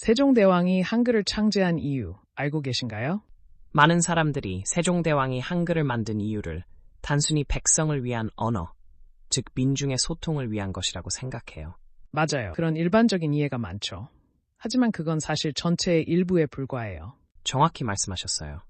세종대왕이 한글을 창제한 이유 알고 계신가요? 많은 사람들이 세종대왕이 한글을 만든 이유를 단순히 백성을 위한 언어, 즉 민중의 소통을 위한 것이라고 생각해요. 맞아요. 그런 일반적인 이해가 많죠. 하지만 그건 사실 전체의 일부에 불과해요. 정확히 말씀하셨어요.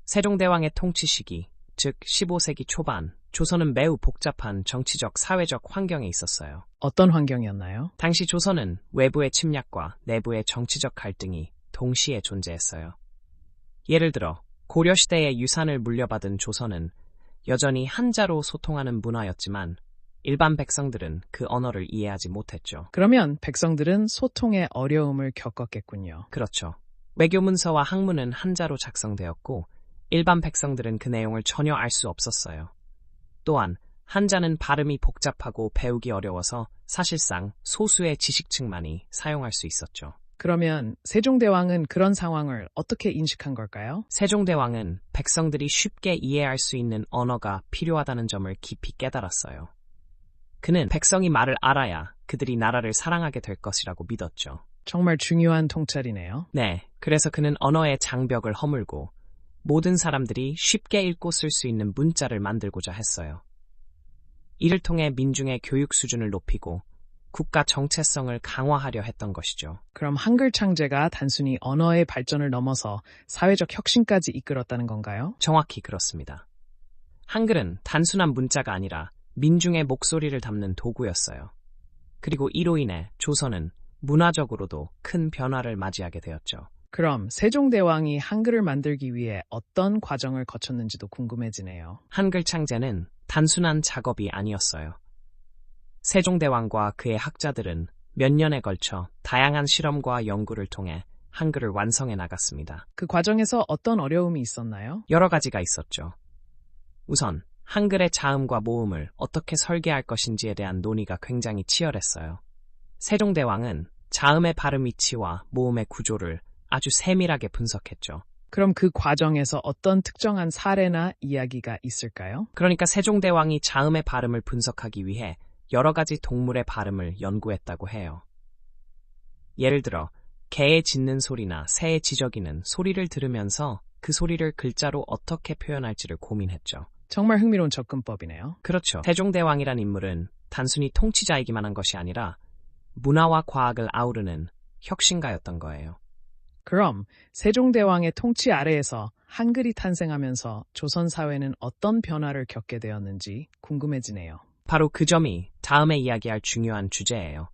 세종대왕의 통치 시기, 즉 15세기 초반, 조선은 매우 복잡한 정치적, 사회적 환경에 있었어요. 어떤 환경이었나요? 당시 조선은 외부의 침략과 내부의 정치적 갈등이 동시에 존재했어요. 예를 들어 고려시대의 유산을 물려받은 조선은 여전히 한자로 소통하는 문화였지만 일반 백성들은 그 언어를 이해하지 못했죠. 그러면 백성들은 소통의 어려움을 겪었겠군요. 그렇죠. 외교문서와 학문은 한자로 작성되었고 일반 백성들은 그 내용을 전혀 알 수 없었어요. 또한 한자는 발음이 복잡하고 배우기 어려워서 사실상 소수의 지식층만이 사용할 수 있었죠. 그러면 세종대왕은 그런 상황을 어떻게 인식한 걸까요? 세종대왕은 백성들이 쉽게 이해할 수 있는 언어가 필요하다는 점을 깊이 깨달았어요. 그는 백성이 말을 알아야 그들이 나라를 사랑하게 될 것이라고 믿었죠. 정말 중요한 통찰이네요. 네, 그래서 그는 언어의 장벽을 허물고 모든 사람들이 쉽게 읽고 쓸 수 있는 문자를 만들고자 했어요. 이를 통해 민중의 교육 수준을 높이고 국가 정체성을 강화하려 했던 것이죠. 그럼 한글 창제가 단순히 언어의 발전을 넘어서 사회적 혁신까지 이끌었다는 건가요? 정확히 그렇습니다. 한글은 단순한 문자가 아니라 민중의 목소리를 담는 도구였어요. 그리고 이로 인해 조선은 문화적으로도 큰 변화를 맞이하게 되었죠. 그럼 세종대왕이 한글을 만들기 위해 어떤 과정을 거쳤는지도 궁금해지네요. 한글 창제는 단순한 작업이 아니었어요. 세종대왕과 그의 학자들은 몇 년에 걸쳐 다양한 실험과 연구를 통해 한글을 완성해 나갔습니다. 그 과정에서 어떤 어려움이 있었나요? 여러 가지가 있었죠. 우선 한글의 자음과 모음을 어떻게 설계할 것인지에 대한 논의가 굉장히 치열했어요. 세종대왕은 자음의 발음 위치와 모음의 구조를 아주 세밀하게 분석했죠. 그럼 그 과정에서 어떤 특정한 사례나 이야기가 있을까요? 그러니까 세종대왕이 자음의 발음을 분석하기 위해 여러 가지 동물의 발음을 연구했다고 해요. 예를 들어 개의 짖는 소리나 새의 지저귀는 소리를 들으면서 그 소리를 글자로 어떻게 표현할지를 고민했죠. 정말 흥미로운 접근법이네요. 그렇죠. 세종대왕이란 인물은 단순히 통치자이기만 한 것이 아니라 문화와 과학을 아우르는 혁신가였던 거예요. 그럼 세종대왕의 통치 아래에서 한글이 탄생하면서 조선 사회는 어떤 변화를 겪게 되었는지 궁금해지네요. 바로 그 점이 다음에 이야기할 중요한 주제예요.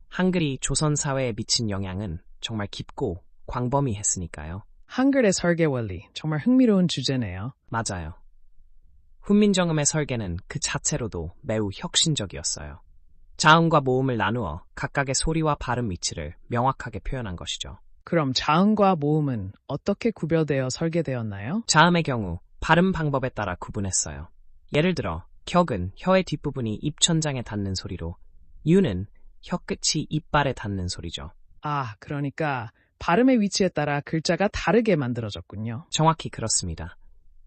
한글이 조선 사회에 미친 영향은 정말 깊고 광범위했으니까요. 한글의 설계 원리, 정말 흥미로운 주제네요. 맞아요. 훈민정음의 설계는 그 자체로도 매우 혁신적이었어요. 자음과 모음을 나누어 각각의 소리와 발음 위치를 명확하게 표현한 것이죠. 그럼 자음과 모음은 어떻게 구별되어 설계되었나요? 자음의 경우 발음 방법에 따라 구분했어요. 예를 들어 격은 혀의 뒷부분이 입천장에 닿는 소리로, 유는 혀 끝이 이빨에 닿는 소리죠. 아, 그러니까 발음의 위치에 따라 글자가 다르게 만들어졌군요. 정확히 그렇습니다.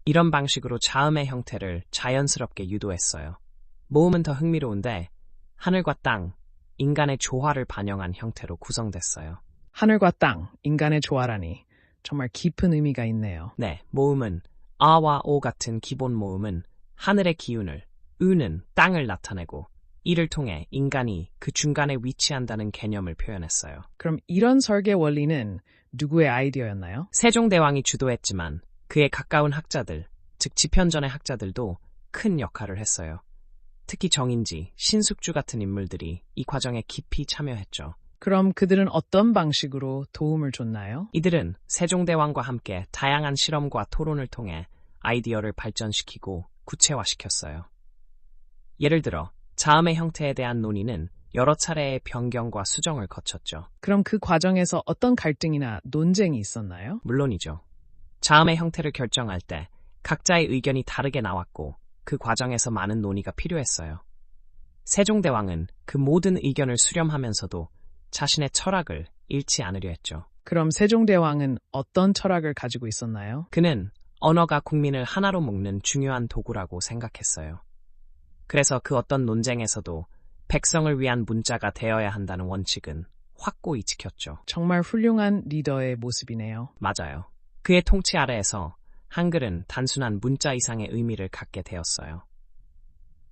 이런 방식으로 자음의 형태를 자연스럽게 유도했어요. 모음은 더 흥미로운데 하늘과 땅, 인간의 조화를 반영한 형태로 구성됐어요. 하늘과 땅, 인간의 조화라니 정말 깊은 의미가 있네요. 네, 모음은 아와 오 같은 기본 모음은 하늘의 기운을, 으는 땅을 나타내고 이를 통해 인간이 그 중간에 위치한다는 개념을 표현했어요. 그럼 이런 설계 원리는 누구의 아이디어였나요? 세종대왕이 주도했지만 그에 가까운 학자들, 즉 지편전의 학자들도 큰 역할을 했어요. 특히 정인지, 신숙주 같은 인물들이 이 과정에 깊이 참여했죠. 그럼 그들은 어떤 방식으로 도움을 줬나요? 이들은 세종대왕과 함께 다양한 실험과 토론을 통해 아이디어를 발전시키고 구체화시켰어요. 예를 들어 자음의 형태에 대한 논의는 여러 차례의 변경과 수정을 거쳤죠. 그럼 그 과정에서 어떤 갈등이나 논쟁이 있었나요? 물론이죠. 자음의 형태를 결정할 때 각자의 의견이 다르게 나왔고 그 과정에서 많은 논의가 필요했어요. 세종대왕은 그 모든 의견을 수렴하면서도 자신의 철학을 잃지 않으려 했죠. 그럼 세종대왕은 어떤 철학을 가지고 있었나요? 그는 언어가 국민을 하나로 묶는 중요한 도구라고 생각했어요. 그래서 그 어떤 논쟁에서도 백성을 위한 문자가 되어야 한다는 원칙은 확고히 지켰죠. 정말 훌륭한 리더의 모습이네요. 맞아요. 그의 통치 아래에서 한글은 단순한 문자 이상의 의미를 갖게 되었어요.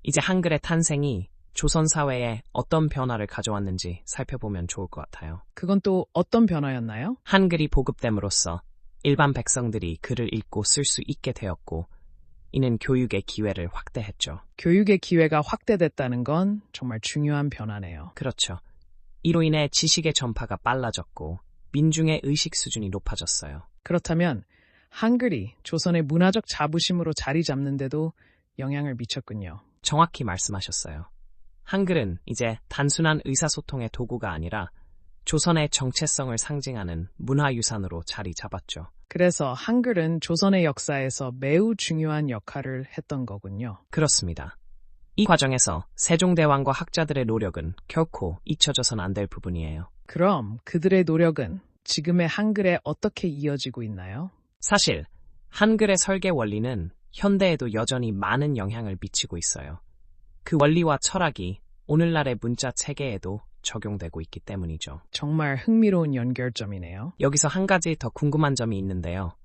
이제 한글의 탄생이 조선 사회에 어떤 변화를 가져왔는지 살펴보면 좋을 것 같아요. 그건 또 어떤 변화였나요? 한글이 보급됨으로써 일반 백성들이 글을 읽고 쓸 수 있게 되었고, 이는 교육의 기회를 확대했죠. 교육의 기회가 확대됐다는 건 정말 중요한 변화네요. 그렇죠. 이로 인해 지식의 전파가 빨라졌고 민중의 의식 수준이 높아졌어요. 그렇다면 한글이 조선의 문화적 자부심으로 자리 잡는데도 영향을 미쳤군요. 정확히 말씀하셨어요. 한글은 이제 단순한 의사소통의 도구가 아니라 조선의 정체성을 상징하는 문화유산으로 자리 잡았죠. 그래서 한글은 조선의 역사에서 매우 중요한 역할을 했던 거군요. 그렇습니다. 이 과정에서 세종대왕과 학자들의 노력은 결코 잊혀져선 안 될 부분이에요. 그럼 그들의 노력은 지금의 한글에 어떻게 이어지고 있나요? 사실 한글의 설계 원리는 현대에도 여전히 많은 영향을 미치고 있어요. 그 원리와 철학이 오늘날의 문자 체계에도 적용되고 있기 때문이죠. 정말 흥미로운 연결점이네요. 여기서 한 가지 더 궁금한 점이 있는데요.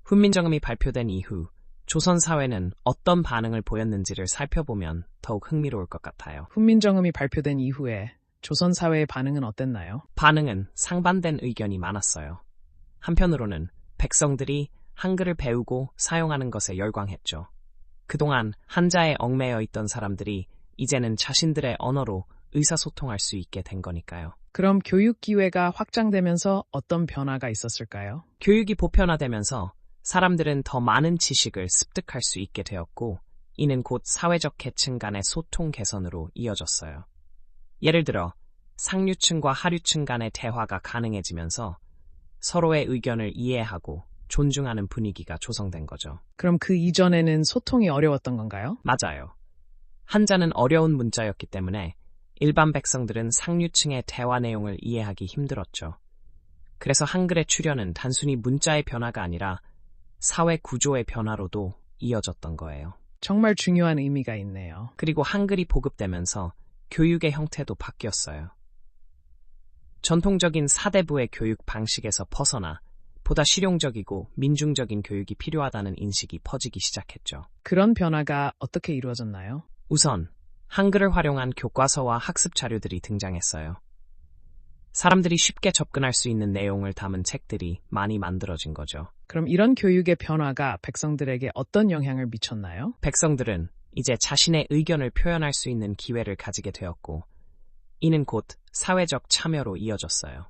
훈민정음이 발표된 이후 조선 사회는 어떤 반응을 보였는지를 살펴보면 더욱 흥미로울 것 같아요. 훈민정음이 발표된 이후에 조선 사회의 반응은 어땠나요? 반응은 상반된 의견이 많았어요. 한편으로는 백성들이 한글을 배우고 사용하는 것에 열광했죠. 그동안 한자에 얽매여 있던 사람들이 이제는 자신들의 언어로 의사소통할 수 있게 된 거니까요. 그럼 교육 기회가 확장되면서 어떤 변화가 있었을까요? 교육이 보편화되면서 사람들은 더 많은 지식을 습득할 수 있게 되었고, 이는 곧 사회적 계층 간의 소통 개선으로 이어졌어요. 예를 들어 상류층과 하류층 간의 대화가 가능해지면서 서로의 의견을 이해하고 존중하는 분위기가 조성된 거죠. 그럼 그 이전에는 소통이 어려웠던 건가요? 맞아요. 한자는 어려운 문자였기 때문에 일반 백성들은 상류층의 대화 내용을 이해하기 힘들었죠. 그래서 한글의 출현은 단순히 문자의 변화가 아니라 사회 구조의 변화로도 이어졌던 거예요. 정말 중요한 의미가 있네요. 그리고 한글이 보급되면서 교육의 형태도 바뀌었어요. 전통적인 사대부의 교육 방식에서 벗어나 보다 실용적이고 민중적인 교육이 필요하다는 인식이 퍼지기 시작했죠. 그런 변화가 어떻게 이루어졌나요? 우선 한글을 활용한 교과서와 학습 자료들이 등장했어요. 사람들이 쉽게 접근할 수 있는 내용을 담은 책들이 많이 만들어진 거죠. 그럼 이런 교육의 변화가 백성들에게 어떤 영향을 미쳤나요? 백성들은 이제 자신의 의견을 표현할 수 있는 기회를 가지게 되었고, 이는 곧 사회적 참여로 이어졌어요.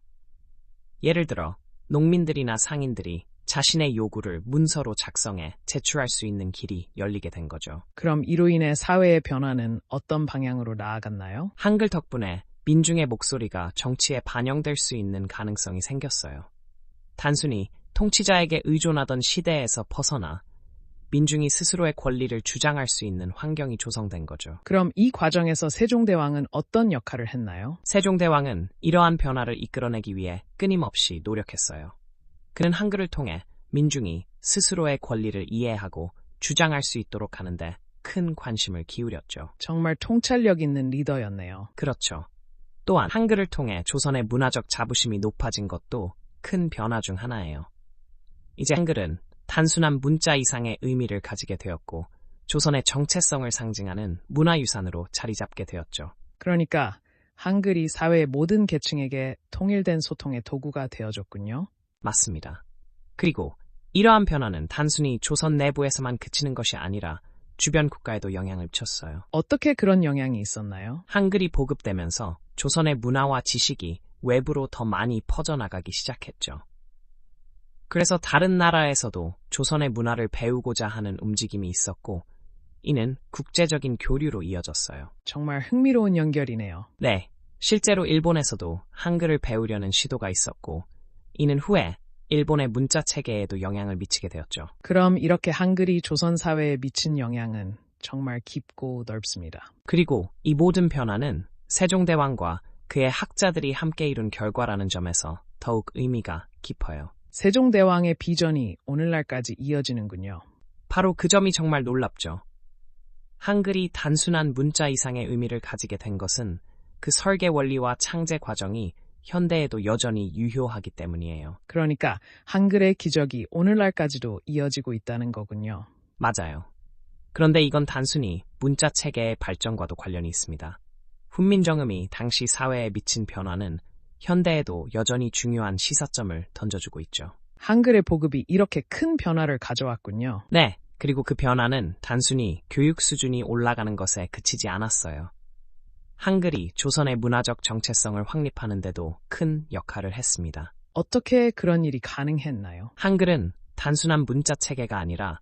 예를 들어 농민들이나 상인들이 자신의 요구를 문서로 작성해 제출할 수 있는 길이 열리게 된 거죠. 그럼 이로 인해 사회의 변화는 어떤 방향으로 나아갔나요? 한글 덕분에 민중의 목소리가 정치에 반영될 수 있는 가능성이 생겼어요. 단순히 통치자에게 의존하던 시대에서 벗어나 민중이 스스로의 권리를 주장할 수 있는 환경이 조성된 거죠. 그럼 이 과정에서 세종대왕은 어떤 역할을 했나요? 세종대왕은 이러한 변화를 이끌어내기 위해 끊임없이 노력했어요. 그는 한글을 통해 민중이 스스로의 권리를 이해하고 주장할 수 있도록 하는데 큰 관심을 기울였죠. 정말 통찰력 있는 리더였네요. 그렇죠. 또한 한글을 통해 조선의 문화적 자부심이 높아진 것도 큰 변화 중 하나예요. 이제 한글은 단순한 문자 이상의 의미를 가지게 되었고, 조선의 정체성을 상징하는 문화유산으로 자리 잡게 되었죠. 그러니까 한글이 사회의 모든 계층에게 통일된 소통의 도구가 되어줬군요. 맞습니다. 그리고 이러한 변화는 단순히 조선 내부에서만 그치는 것이 아니라 주변 국가에도 영향을 미쳤어요. 어떻게 그런 영향이 있었나요? 한글이 보급되면서 조선의 문화와 지식이 외부로 더 많이 퍼져나가기 시작했죠. 그래서 다른 나라에서도 조선의 문화를 배우고자 하는 움직임이 있었고, 이는 국제적인 교류로 이어졌어요. 정말 흥미로운 연결이네요. 네, 실제로 일본에서도 한글을 배우려는 시도가 있었고, 이는 후에 일본의 문자 체계에도 영향을 미치게 되었죠. 그럼 이렇게 한글이 조선 사회에 미친 영향은 정말 깊고 넓습니다. 그리고 이 모든 변화는 세종대왕과 그의 학자들이 함께 이룬 결과라는 점에서 더욱 의미가 깊어요. 세종대왕의 비전이 오늘날까지 이어지는군요. 바로 그 점이 정말 놀랍죠. 한글이 단순한 문자 이상의 의미를 가지게 된 것은 그 설계 원리와 창제 과정이 현대에도 여전히 유효하기 때문이에요. 그러니까 한글의 기적이 오늘날까지도 이어지고 있다는 거군요. 맞아요. 그런데 이건 단순히 문자 체계의 발전과도 관련이 있습니다. 훈민정음이 당시 사회에 미친 변화는 현대에도 여전히 중요한 시사점을 던져주고 있죠. 한글의 보급이 이렇게 큰 변화를 가져왔군요. 네, 그리고 그 변화는 단순히 교육 수준이 올라가는 것에 그치지 않았어요. 한글이 조선의 문화적 정체성을 확립하는 데도 큰 역할을 했습니다. 어떻게 그런 일이 가능했나요? 한글은 단순한 문자 체계가 아니라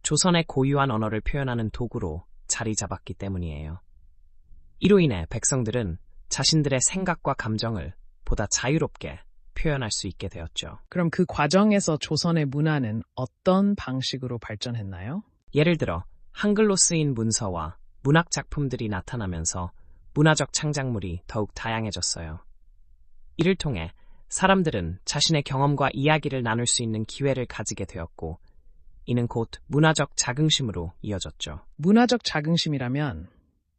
조선의 고유한 언어를 표현하는 도구로 자리 잡았기 때문이에요. 이로 인해 백성들은 자신들의 생각과 감정을 보다 자유롭게 표현할 수 있게 되었죠. 그럼 그 과정에서 조선의 문화는 어떤 방식으로 발전했나요? 예를 들어 한글로 쓰인 문서와 문학 작품들이 나타나면서 문화적 창작물이 더욱 다양해졌어요. 이를 통해 사람들은 자신의 경험과 이야기를 나눌 수 있는 기회를 가지게 되었고, 이는 곧 문화적 자긍심으로 이어졌죠. 문화적 자긍심이라면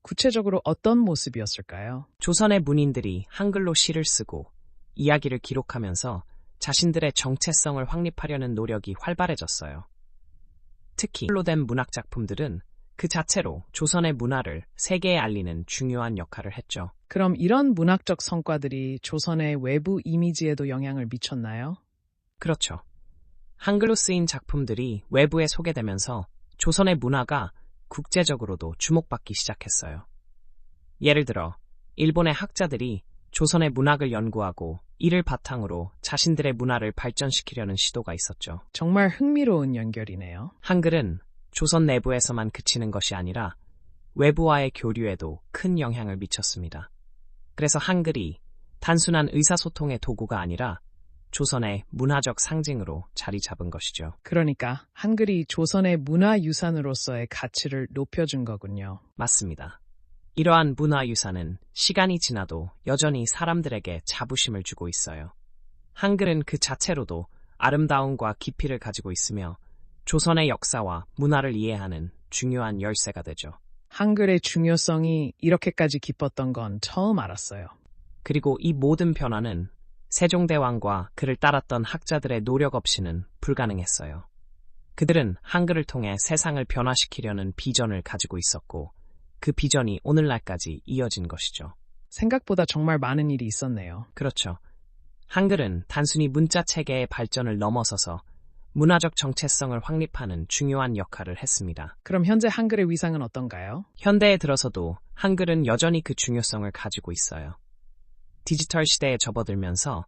구체적으로 어떤 모습이었을까요? 조선의 문인들이 한글로 시를 쓰고 이야기를 기록하면서 자신들의 정체성을 확립하려는 노력이 활발해졌어요. 특히 한글로 된 문학 작품들은 그 자체로 조선의 문화를 세계에 알리는 중요한 역할을 했죠. 그럼 이런 문학적 성과들이 조선의 외부 이미지에도 영향을 미쳤나요? 그렇죠. 한글로 쓰인 작품들이 외부에 소개되면서 조선의 문화가 국제적으로도 주목받기 시작했어요. 예를 들어 일본의 학자들이 조선의 문학을 연구하고 이를 바탕으로 자신들의 문화를 발전시키려는 시도가 있었죠. 정말 흥미로운 연결이네요. 한글은 조선 내부에서만 그치는 것이 아니라 외부와의 교류에도 큰 영향을 미쳤습니다. 그래서 한글이 단순한 의사소통의 도구가 아니라 조선의 문화적 상징으로 자리 잡은 것이죠. 그러니까 한글이 조선의 문화유산으로서의 가치를 높여준 거군요. 맞습니다. 이러한 문화유산은 시간이 지나도 여전히 사람들에게 자부심을 주고 있어요. 한글은 그 자체로도 아름다움과 깊이를 가지고 있으며 조선의 역사와 문화를 이해하는 중요한 열쇠가 되죠. 한글의 중요성이 이렇게까지 깊었던 건 처음 알았어요. 그리고 이 모든 변화는 세종대왕과 그를 따랐던 학자들의 노력 없이는 불가능했어요. 그들은 한글을 통해 세상을 변화시키려는 비전을 가지고 있었고, 그 비전이 오늘날까지 이어진 것이죠. 생각보다 정말 많은 일이 있었네요. 그렇죠. 한글은 단순히 문자 체계의 발전을 넘어서서 문화적 정체성을 확립하는 중요한 역할을 했습니다. 그럼 현재 한글의 위상은 어떤가요? 현대에 들어서도 한글은 여전히 그 중요성을 가지고 있어요. 디지털 시대에 접어들면서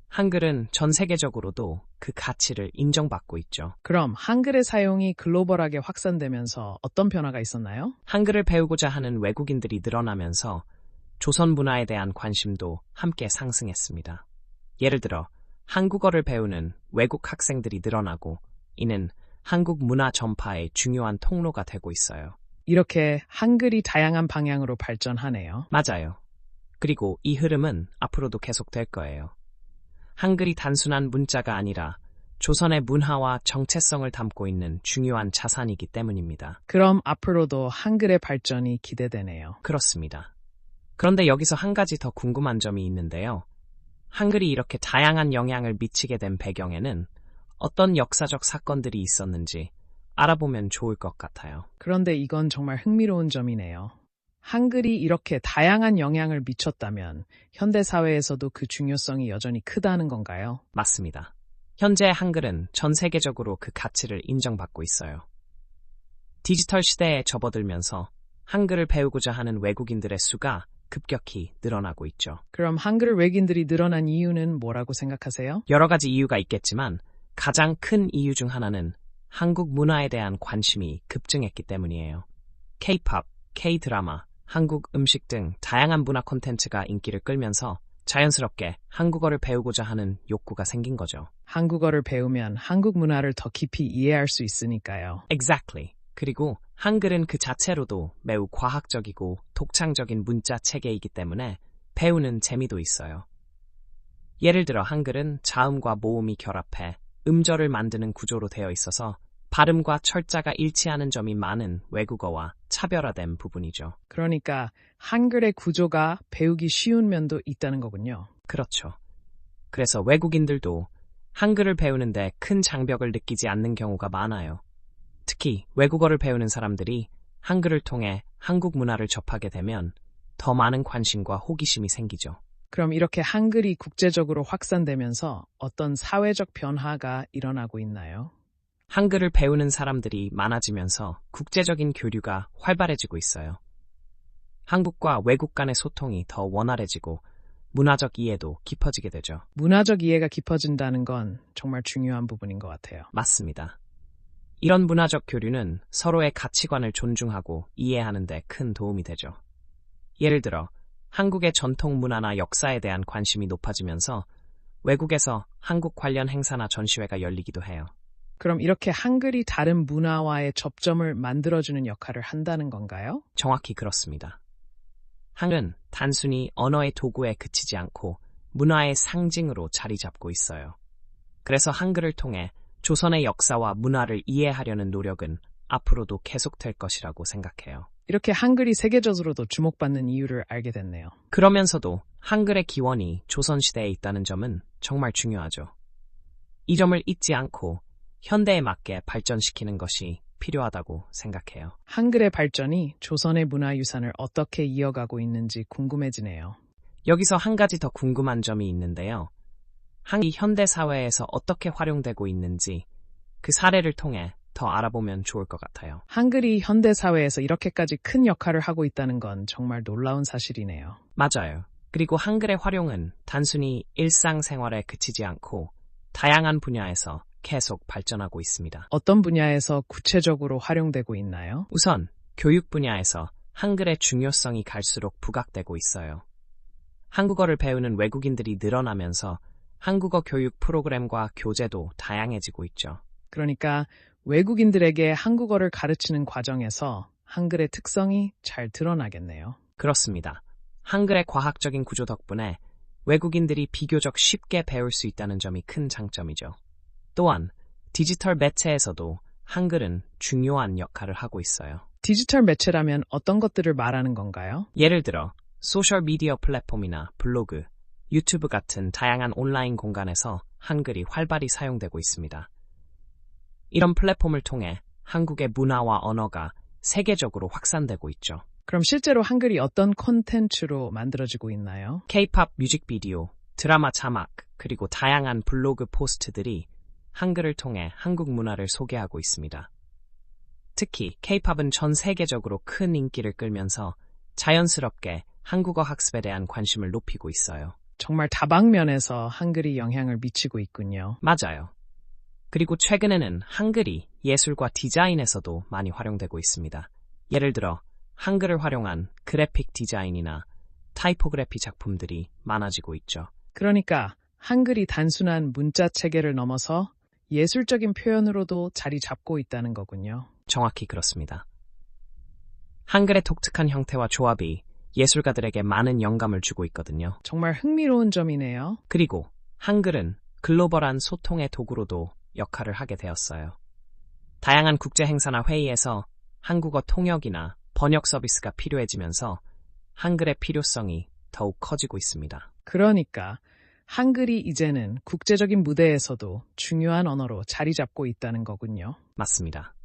한글은 전 세계적으로도 그 가치를 인정받고 있죠. 그럼 한글의 사용이 글로벌하게 확산되면서 어떤 변화가 있었나요? 한글을 배우고자 하는 외국인들이 늘어나면서 조선 문화에 대한 관심도 함께 상승했습니다. 예를 들어 한국어를 배우는 외국 학생들이 늘어나고, 이는 한국 문화 전파의 중요한 통로가 되고 있어요. 이렇게 한글이 다양한 방향으로 발전하네요. 맞아요. 그리고 이 흐름은 앞으로도 계속될 거예요. 한글이 단순한 문자가 아니라 조선의 문화와 정체성을 담고 있는 중요한 자산이기 때문입니다. 그럼 앞으로도 한글의 발전이 기대되네요. 그렇습니다. 그런데 여기서 한 가지 더 궁금한 점이 있는데요. 한글이 이렇게 다양한 영향을 미치게 된 배경에는 어떤 역사적 사건들이 있었는지 알아보면 좋을 것 같아요. 그런데 이건 정말 흥미로운 점이네요. 한글이 이렇게 다양한 영향을 미쳤다면 현대 사회에서도 그 중요성이 여전히 크다는 건가요? 맞습니다. 현재 한글은 전 세계적으로 그 가치를 인정받고 있어요. 디지털 시대에 접어들면서 한글을 배우고자 하는 외국인들의 수가 급격히 늘어나고 있죠. 그럼 한글 외국인들이 늘어난 이유는 뭐라고 생각하세요? 여러 가지 이유가 있겠지만 가장 큰 이유 중 하나는 한국 문화에 대한 관심이 급증했기 때문이에요. K-pop, K-드라마, 한국 음식 등 다양한 문화 콘텐츠가 인기를 끌면서 자연스럽게 한국어를 배우고자 하는 욕구가 생긴 거죠. 한국어를 배우면 한국 문화를 더 깊이 이해할 수 있으니까요. Exactly. 그리고 한글은 그 자체로도 매우 과학적이고 독창적인 문자 체계이기 때문에 배우는 재미도 있어요. 예를 들어 한글은 자음과 모음이 결합해 음절을 만드는 구조로 되어 있어서 발음과 철자가 일치하는 점이 많은 외국어와 차별화된 부분이죠. 그러니까 한글의 구조가 배우기 쉬운 면도 있다는 거군요. 그렇죠. 그래서 외국인들도 한글을 배우는데 큰 장벽을 느끼지 않는 경우가 많아요. 특히 외국어를 배우는 사람들이 한글을 통해 한국 문화를 접하게 되면 더 많은 관심과 호기심이 생기죠. 그럼 이렇게 한글이 국제적으로 확산되면서 어떤 사회적 변화가 일어나고 있나요? 한글을 배우는 사람들이 많아지면서 국제적인 교류가 활발해지고 있어요. 한국과 외국 간의 소통이 더 원활해지고 문화적 이해도 깊어지게 되죠. 문화적 이해가 깊어진다는 건 정말 중요한 부분인 것 같아요. 맞습니다. 이런 문화적 교류는 서로의 가치관을 존중하고 이해하는 데 큰 도움이 되죠. 예를 들어 한국의 전통 문화나 역사에 대한 관심이 높아지면서 외국에서 한국 관련 행사나 전시회가 열리기도 해요. 그럼 이렇게 한글이 다른 문화와의 접점을 만들어주는 역할을 한다는 건가요? 정확히 그렇습니다. 한글은 단순히 언어의 도구에 그치지 않고 문화의 상징으로 자리 잡고 있어요. 그래서 한글을 통해 조선의 역사와 문화를 이해하려는 노력은 앞으로도 계속될 것이라고 생각해요. 이렇게 한글이 세계적으로도 주목받는 이유를 알게 됐네요. 그러면서도 한글의 기원이 조선시대에 있다는 점은 정말 중요하죠. 이 점을 잊지 않고 현대에 맞게 발전시키는 것이 필요하다고 생각해요. 한글의 발전이 조선의 문화유산을 어떻게 이어가고 있는지 궁금해지네요. 여기서 한 가지 더 궁금한 점이 있는데요. 한글이 현대 사회에서 어떻게 활용되고 있는지 그 사례를 통해 더 알아보면 좋을 것 같아요. 한글이 현대 사회에서 이렇게까지 큰 역할을 하고 있다는 건 정말 놀라운 사실이네요. 맞아요. 그리고 한글의 활용은 단순히 일상생활에 그치지 않고 다양한 분야에서 계속 발전하고 있습니다. 어떤 분야에서 구체적으로 활용되고 있나요? 우선 교육 분야에서 한글의 중요성이 갈수록 부각되고 있어요. 한국어를 배우는 외국인들이 늘어나면서 한국어 교육 프로그램과 교재도 다양해지고 있죠. 그러니까 외국인들에게 한국어를 가르치는 과정에서 한글의 특성이 잘 드러나겠네요. 그렇습니다. 한글의 과학적인 구조 덕분에 외국인들이 비교적 쉽게 배울 수 있다는 점이 큰 장점이죠. 또한 디지털 매체에서도 한글은 중요한 역할을 하고 있어요. 디지털 매체라면 어떤 것들을 말하는 건가요? 예를 들어 소셜미디어 플랫폼이나 블로그, 유튜브 같은 다양한 온라인 공간에서 한글이 활발히 사용되고 있습니다. 이런 플랫폼을 통해 한국의 문화와 언어가 세계적으로 확산되고 있죠. 그럼 실제로 한글이 어떤 콘텐츠로 만들어지고 있나요? K-팝 뮤직비디오, 드라마 자막, 그리고 다양한 블로그 포스트들이 한글을 통해 한국 문화를 소개하고 있습니다. 특히 K-팝은 전 세계적으로 큰 인기를 끌면서 자연스럽게 한국어 학습에 대한 관심을 높이고 있어요. 정말 다방면에서 한글이 영향을 미치고 있군요. 맞아요. 그리고 최근에는 한글이 예술과 디자인에서도 많이 활용되고 있습니다. 예를 들어 한글을 활용한 그래픽 디자인이나 타이포그래피 작품들이 많아지고 있죠. 그러니까 한글이 단순한 문자 체계를 넘어서 예술적인 표현으로도 자리 잡고 있다는 거군요. 정확히 그렇습니다. 한글의 독특한 형태와 조합이 예술가들에게 많은 영감을 주고 있거든요. 정말 흥미로운 점이네요. 그리고 한글은 글로벌한 소통의 도구로도 역할을 하게 되었어요. 다양한 국제 행사나 회의에서 한국어 통역이나 번역 서비스가 필요해지면서 한글의 필요성이 더욱 커지고 있습니다. 그러니까 한글이 이제는 국제적인 무대에서도 중요한 언어로 자리 잡고 있다는 거군요. 맞습니다.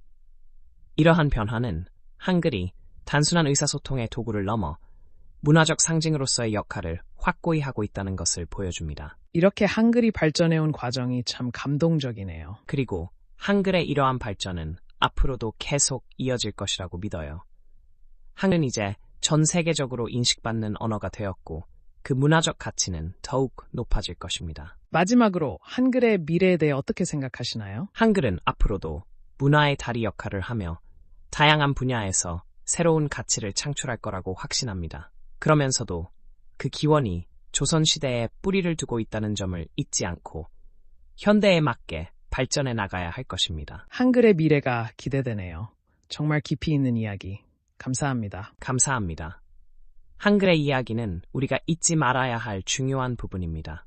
이러한 변화는 한글이 단순한 의사소통의 도구를 넘어 문화적 상징으로서의 역할을 확고히 하고 있다는 것을 보여줍니다. 이렇게 한글이 발전해온 과정이 참 감동적이네요. 그리고 한글의 이러한 발전은 앞으로도 계속 이어질 것이라고 믿어요. 한글은 이제 전 세계적으로 인식받는 언어가 되었고 그 문화적 가치는 더욱 높아질 것입니다. 마지막으로 한글의 미래에 대해 어떻게 생각하시나요? 한글은 앞으로도 문화의 다리 역할을 하며 다양한 분야에서 새로운 가치를 창출할 거라고 확신합니다. 그러면서도 그 기원이 조선시대에 뿌리를 두고 있다는 점을 잊지 않고 현대에 맞게 발전해 나가야 할 것입니다. 한글의 미래가 기대되네요. 정말 깊이 있는 이야기. 감사합니다. 감사합니다. 한글의 이야기는 우리가 잊지 말아야 할 중요한 부분입니다.